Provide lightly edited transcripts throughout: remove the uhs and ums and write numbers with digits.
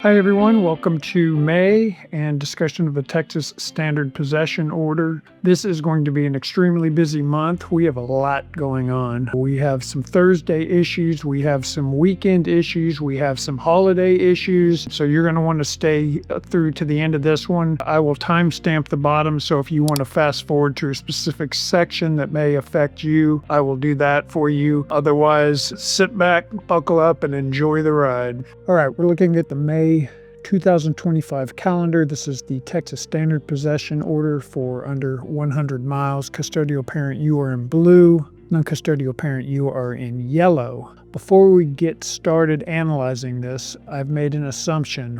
Hi everyone, welcome to May and discussion of the Texas Standard Possession Order. This is going to be an extremely busy month. We have a lot going on. We have some Thursday issues, we have some weekend issues, we have some holiday issues. So you're going to want to stay through to the end of this one. I will timestamp the bottom, so if you want to fast forward to a specific section that may affect you, I will do that for you. Otherwise, sit back, buckle up, and enjoy the ride. All right, we're looking at the May 2025 calendar. This is the Texas Standard Possession Order for under 100 miles. Custodial parent, you are in blue. Non-custodial parent, you are in yellow. Before we get started analyzing this, I've made an assumption.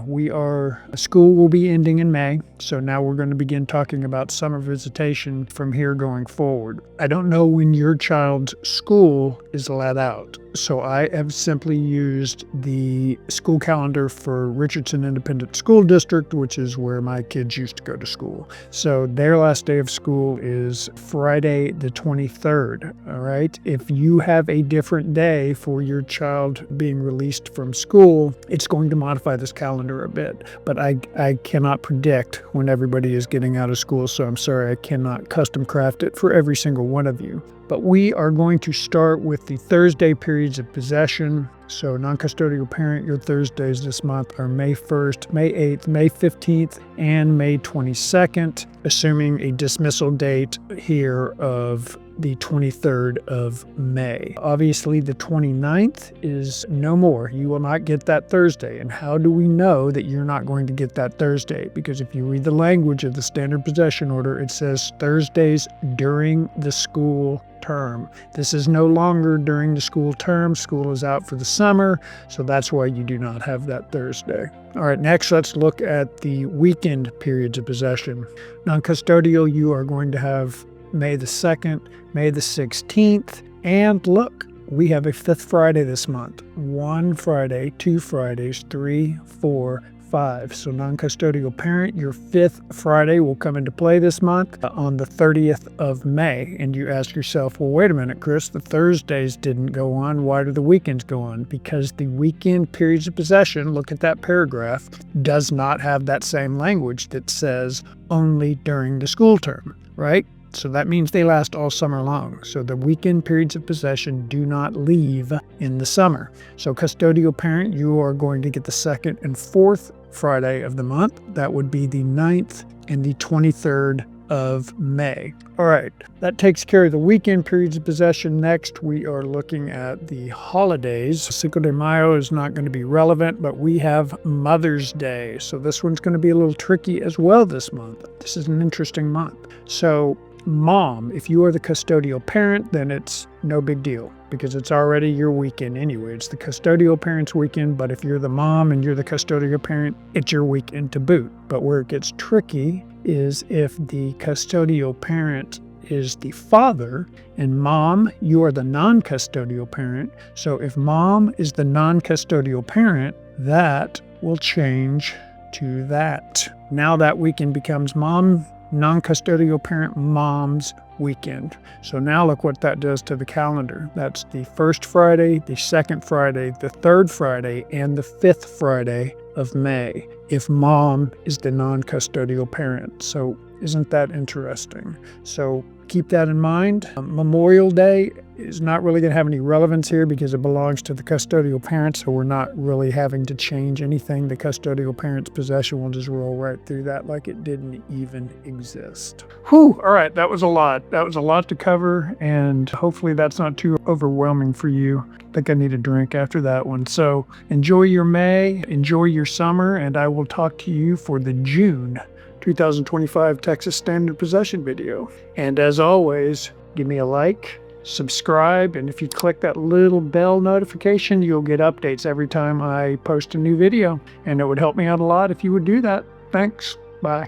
School will be ending in May, so now we're going to begin talking about summer visitation from here going forward. I don't know when your child's school is let out, so I have simply used the school calendar for Richardson Independent School District, which is where my kids used to go to school. So their last day of school is Friday the 23rd, all right? If you have a different day for your child being released from school, it's going to modify this calendar a bit. But I cannot predict when everybody is getting out of school, so I'm sorry I cannot custom craft it for every single one of you. But we are going to start with the Thursday periods of possession. So non-custodial parent, your Thursdays this month are May 1st, May 8th, May 15th, and May 22nd, assuming a dismissal date here of the 23rd of May. Obviously, the 29th is no more. You will not get that Thursday. And how do we know that you're not going to get that Thursday? Because if you read the language of the Standard Possession Order, it says Thursdays during the school term. This is no longer during the school term. School is out for the summer, so that's why you do not have that Thursday. All right, next let's look at the weekend periods of possession. Non-custodial, you are going to have May the 2nd, May the 16th, and look, we have a fifth Friday this month. 1 Friday, 2 Fridays, 3, 4, 5. So non-custodial parent, your fifth Friday will come into play this month on the 30th of May. And you ask yourself, well, wait a minute, Chris, the Thursdays didn't go on. Why do the weekends go on? Because the weekend periods of possession, look at that paragraph, does not have that same language that says only during the school term, right? So that means they last all summer long. So the weekend periods of possession do not leave in the summer. So custodial parent, you are going to get the second and fourth Friday of the month. That would be the 9th and the 23rd of May. All right, that takes care of the weekend periods of possession. Next, we are looking at the holidays. Cinco de Mayo is not going to be relevant, but we have Mother's Day. So this one's going to be a little tricky as well this month. This is an interesting month. So mom, if you are the custodial parent, then it's no big deal because it's already your weekend anyway. It's the custodial parent's weekend, but if you're the mom and you're the custodial parent, it's your weekend to boot. But where it gets tricky is if the custodial parent is the father and mom, you are the non-custodial parent. So if mom is the non-custodial parent, that will change to that. Now that weekend becomes mom, non-custodial parent mom's weekend. So now look what that does to the calendar. That's the first Friday, the second Friday, the third Friday, and the fifth Friday of May if mom is the non-custodial parent. So isn't that interesting? So keep that in mind. Memorial Day is not really going to have any relevance here because it belongs to the custodial parent, so we're not really having to change anything. The custodial parent's possession will just roll right through that like it didn't even exist. Whew, all right, that was a lot. That was a lot to cover, and hopefully that's not too overwhelming for you. I think I need a drink after that one. So enjoy your May, enjoy your summer, and I will talk to you for the June 2025 Texas Standard Possession video. And as always, give me a like, subscribe, and if you click that little bell notification, you'll get updates every time I post a new video. And it would help me out a lot if you would do that. Thanks. Bye.